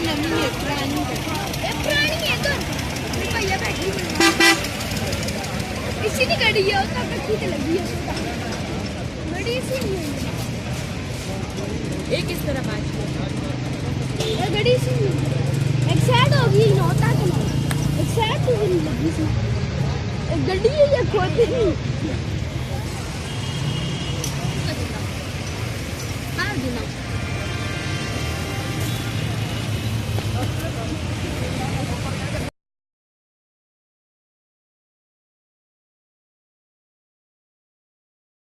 नवी है पुरानी है तो भैया बैठी इसी की गाड़ी है उसका कच्ची तो लगी है बड़ी सी नहीं है ये किस तरह बात ये गाड़ी सी एक साइड होगी नौता के एक साइड तो नहीं लगी सी एक गाड़ी है ये खोद नहीं